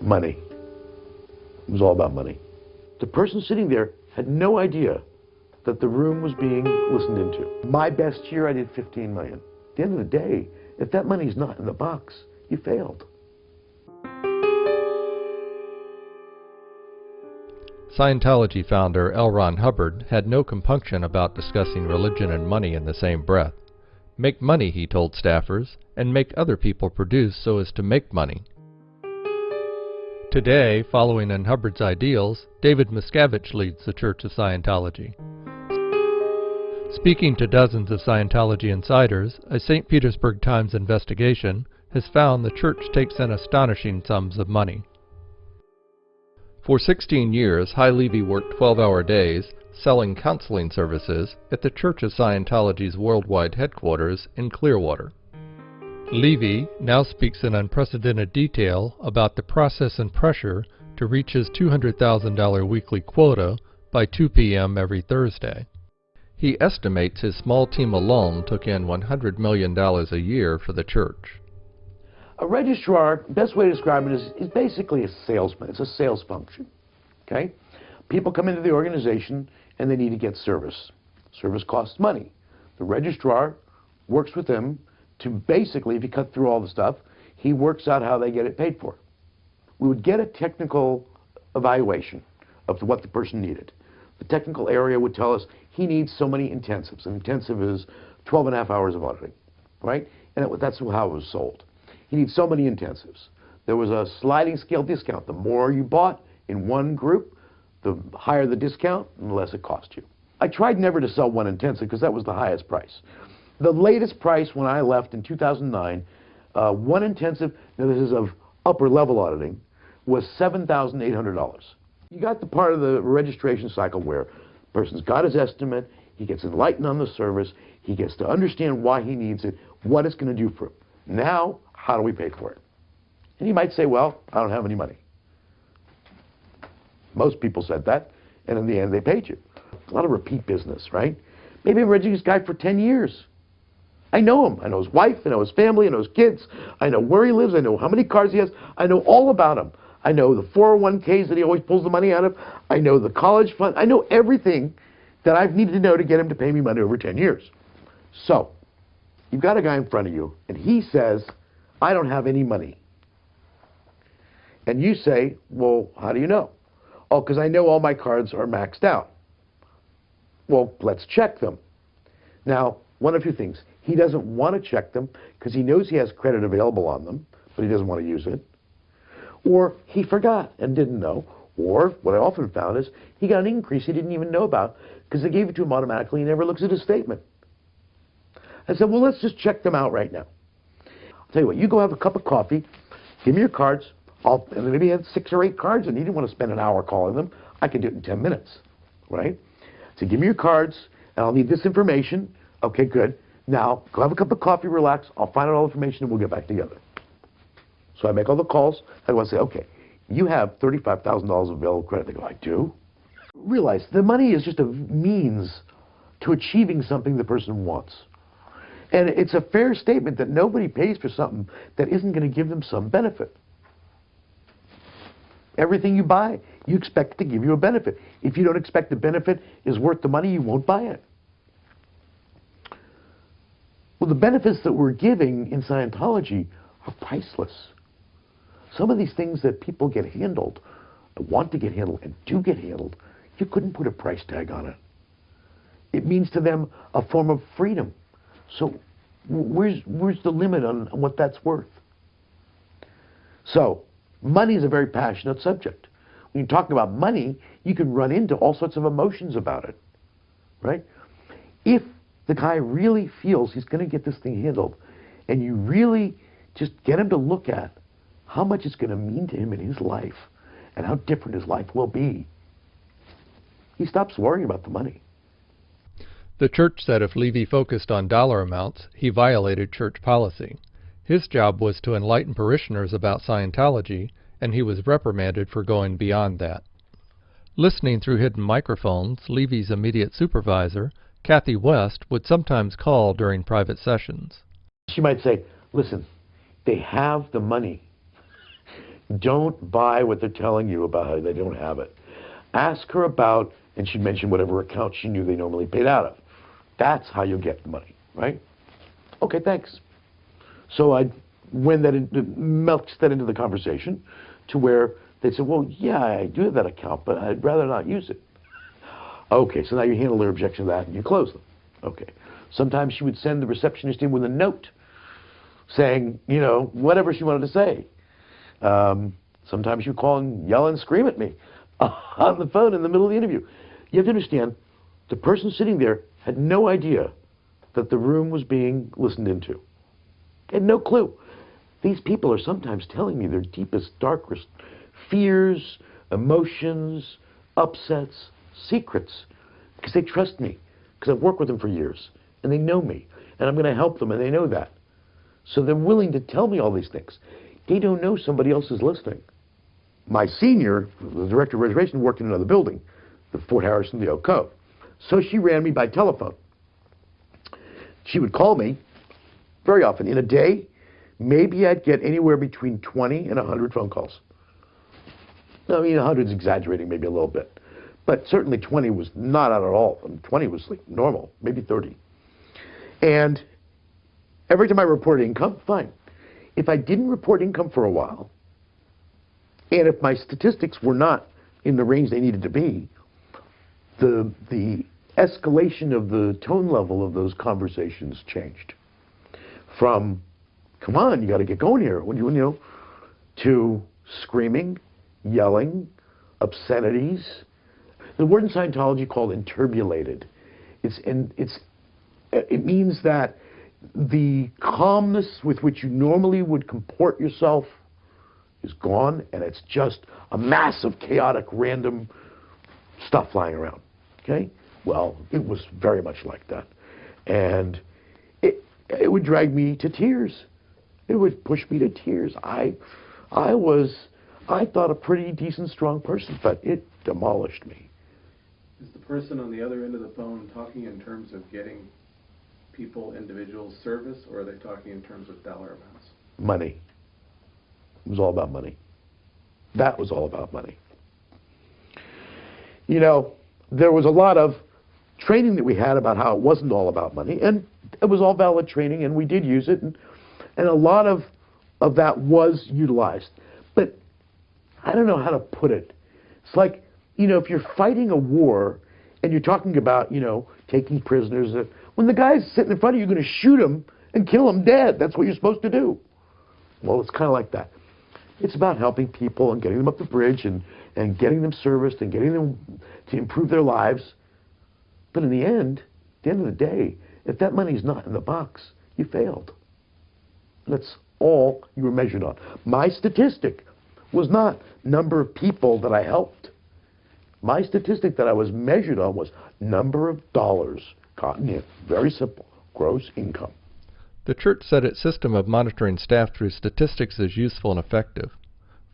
Money. It was all about money. The person sitting there had no idea that the room was being listened into. My best year, I did 15 million. At the end of the day, if that money's not in the box, you failed. Scientology founder L. Ron Hubbard had no compunction about discussing religion and money in the same breath. Make money, he told staffers, and make other people produce so as to make money. Today, following in Hubbard's ideals, David Miscavige leads the Church of Scientology. Speaking to dozens of Scientology insiders, a St. Petersburg Times investigation has found the church takes in astonishing sums of money. For 16 years, Levy worked 12-hour days selling counseling services at the Church of Scientology's worldwide headquarters in Clearwater. Levy now speaks in unprecedented detail about the process and pressure to reach his $200,000 weekly quota by 2 p.m. every Thursday. He estimates his small team alone took in $100 million a year for the church. A registrar, best way to describe it is basically a salesman. It's a sales function, okay? People come into the organization and they need to get service. Service costs money. The registrar works with them to basically, if you cut through all the stuff, he works out how they get it paid for. We would get a technical evaluation of what the person needed. The technical area would tell us he needs so many intensives. An intensive is 12 and a half hours of auditing, right? And that's how it was sold. He needs so many intensives. There was a sliding scale discount. The more you bought in one group, the higher the discount and the less it cost you. I tried never to sell one intensive because that was the highest price. The latest price when I left in 2009, one intensive, now this is of upper level auditing, was $7,800. You got the part of the registration cycle where the person's got his estimate, he gets enlightened on the service, he gets to understand why he needs it, what it's going to do for him. Now, how do we pay for it? And you might say, well, I don't have any money. Most people said that, and in the end they paid you. A lot of repeat business, right? Maybe I've registered this guy for 10 years. I know him. I know his wife, I know his family, I know his kids. I know where he lives, I know how many cars he has. I know all about him. I know the 401ks that he always pulls the money out of. I know the college fund. I know everything that I've needed to know to get him to pay me money over 10 years. So, you've got a guy in front of you, and he says, I don't have any money. And you say, well, how do you know? Oh, because I know all my cards are maxed out. Well, let's check them. Now, one of two things. He doesn't want to check them because he knows he has credit available on them, but he doesn't want to use it. Or he forgot and didn't know. Or, what I often found is, he got an increase he didn't even know about because they gave it to him automatically. He never looks at his statement. I said, well, let's just check them out right now. I'll tell you what, you go have a cup of coffee, give me your cards, and maybe he had 6 or 8 cards and he didn't want to spend an hour calling them. I could do it in 10 minutes, right? So give me your cards, and I'll need this information. Okay, good. Now, go have a cup of coffee, relax, I'll find out all the information and we'll get back together. So I make all the calls. I want to say, okay, you have $35,000 available credit. They go, I do? Realize the money is just a means to achieving something the person wants. And it's a fair statement that nobody pays for something that isn't going to give them some benefit. Everything you buy, you expect to give you a benefit. If you don't expect the benefit is worth the money, you won't buy it. Well, the benefits that we're giving in Scientology are priceless. Some of these things that people get handled, want to get handled, and do get handled, you couldn't put a price tag on it. It means to them a form of freedom. So where's the limit on what that's worth? So money is a very passionate subject. When you talk about money, you can run into all sorts of emotions about it, right? If the guy really feels he's going to get this thing handled, and you really just get him to look at how much it's going to mean to him in his life and how different his life will be, he stops worrying about the money. The church said if Levy focused on dollar amounts, he violated church policy. His job was to enlighten parishioners about Scientology, and he was reprimanded for going beyond that. Listening through hidden microphones, Levy's immediate supervisor, Kathy West, would sometimes call during private sessions. She might say, listen, they have the money. Don't buy what they're telling you about how they don't have it. Ask her about, and she mentioned whatever account she knew they normally paid out of. That's how you'll get the money, right? Okay, thanks. So I melched that into the conversation to where they said, well, yeah, I do have that account, but I'd rather not use it. Okay, so now you handle their objection to that and you close them. Okay. Sometimes she would send the receptionist in with a note saying, you know, whatever she wanted to say. Sometimes she would call and yell and scream at me on the phone in the middle of the interview. You have to understand, the person sitting there had no idea that the room was being listened into. They had no clue. These people are sometimes telling me their deepest, darkest fears, emotions, upsets, secrets, because they trust me, because I've worked with them for years, and they know me, and I'm going to help them, and they know that. So they're willing to tell me all these things. They don't know somebody else is listening. My senior, the director of reservation, worked in another building, the Fort Harrison, the Oak Cove. So she ran me by telephone. She would call me very often. In a day, maybe I'd get anywhere between 20 and 100 phone calls. I mean, 100 is exaggerating maybe a little bit. But certainly 20 was not out at all. 20 was like normal, maybe 30. And every time I reported income, fine. If I didn't report income for a while, and if my statistics were not in the range they needed to be, the escalation of the tone level of those conversations changed. From, come on, you got to get going here, to screaming, yelling, obscenities. The word in Scientology called interbulated. It means that the calmness with which you normally would comport yourself is gone, and it's just a mass of chaotic, random stuff lying around. Okay? Well, it was very much like that. And it would drag me to tears. It would push me to tears. I thought a pretty decent, strong person, but it demolished me. Is the person on the other end of the phone talking in terms of getting people, individuals, service, or are they talking in terms of dollar amounts? Money. It was all about money. That was all about money. You know, there was a lot of training that we had about how it wasn't all about money, and it was all valid training, and we did use it, and a lot of that was utilized. But I don't know how to put it. It's like, if you're fighting a war and you're talking about, taking prisoners, when the guy's sitting in front of you, you're going to shoot him and kill him dead. That's what you're supposed to do. Well, it's kind of like that. It's about helping people and getting them up the bridge and getting them serviced and getting them to improve their lives. But in the end of the day, if that money's not in the box, you failed. That's all you were measured on. My statistic was not number of people that I helped. My statistic that I was measured on was number of dollars gotten in. Very simple. Gross income. The Church said its system of monitoring staff through statistics is useful and effective.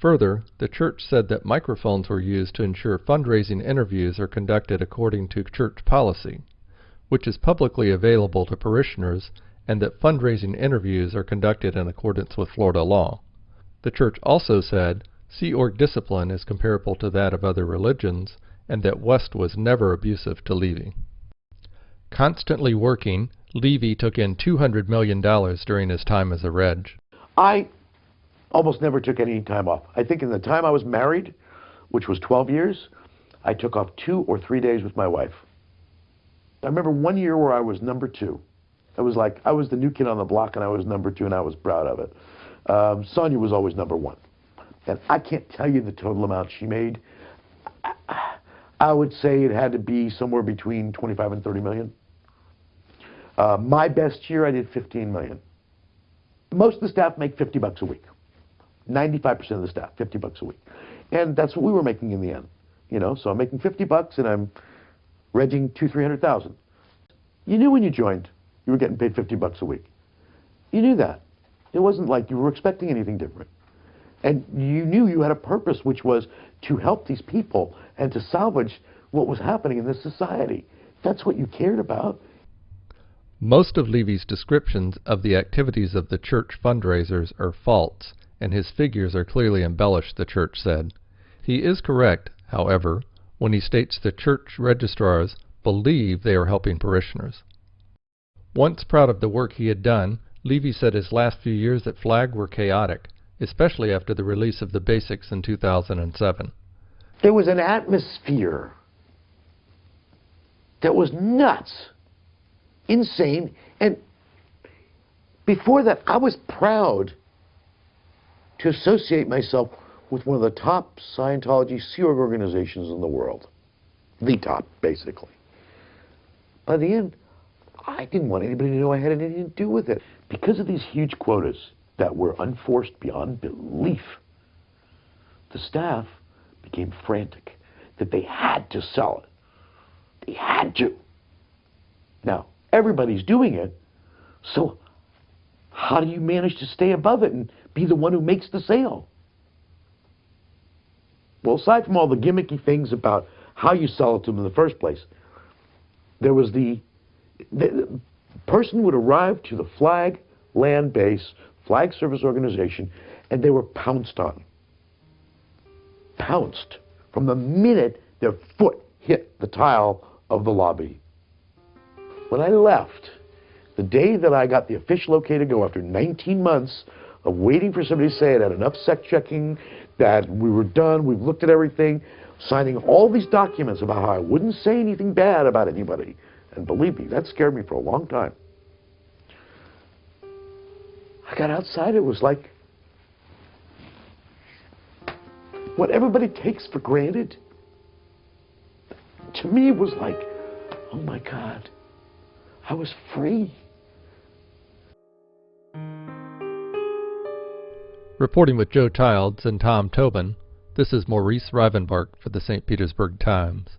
Further, the Church said that microphones were used to ensure fundraising interviews are conducted according to Church policy, which is publicly available to parishioners, and that fundraising interviews are conducted in accordance with Florida law. The Church also said Sea Org discipline is comparable to that of other religions, and that West was never abusive to Levy. Constantly working, Levy took in $200 million during his time as a Reg. I almost never took any time off. I think in the time I was married, which was 12 years, I took off 2 or 3 days with my wife. I remember one year where I was number 2. It was like I was the new kid on the block and I was number 2 and I was proud of it. Sonia was always number 1. And I can't tell you the total amount she made. I would say it had to be somewhere between 25 and 30 million. My best year, I did 15 million. Most of the staff make $50 a week. 95% of the staff, $50 a week. And that's what we were making in the end. So I'm making $50 and I'm regging 200,000-300,000. You knew when you joined, you were getting paid $50 a week. You knew that. It wasn't like you were expecting anything different. And you knew you had a purpose, which was to help these people and to salvage what was happening in this society. That's what you cared about. Most of Levy's descriptions of the activities of the church fundraisers are false, and his figures are clearly embellished, the church said. He is correct, however, when he states the church registrars believe they are helping parishioners. Once proud of the work he had done, Levy said his last few years at Flag were chaotic, especially after the release of the Basics in 2007. There was an atmosphere that was nuts, insane, and before that, I was proud to associate myself with one of the top Scientology Sea Org organizations in the world. The top, basically. By the end, I didn't want anybody to know I had anything to do with it. Because of these huge quotas that were unforced beyond belief, the staff became frantic that they had to sell it. They had to. Now, everybody's doing it, so how do you manage to stay above it and be the one who makes the sale? Well, aside from all the gimmicky things about how you sell it to them in the first place, there was the person would arrive to the Flag land base, Flag Service Organization, and they were pounced on. Pounced from the minute their foot hit the tile of the lobby. When I left, the day that I got the official okay to go after 19 months of waiting for somebody to say it had enough sec checking, that we were done, we've looked at everything, signing all these documents about how I wouldn't say anything bad about anybody. And believe me, that scared me for a long time. I got outside, it was like what everybody takes for granted. To me, it was like, oh my God, I was free. Reporting with Joe Childs and Tom Tobin, this is Maurice Rivenbark for the St. Petersburg Times.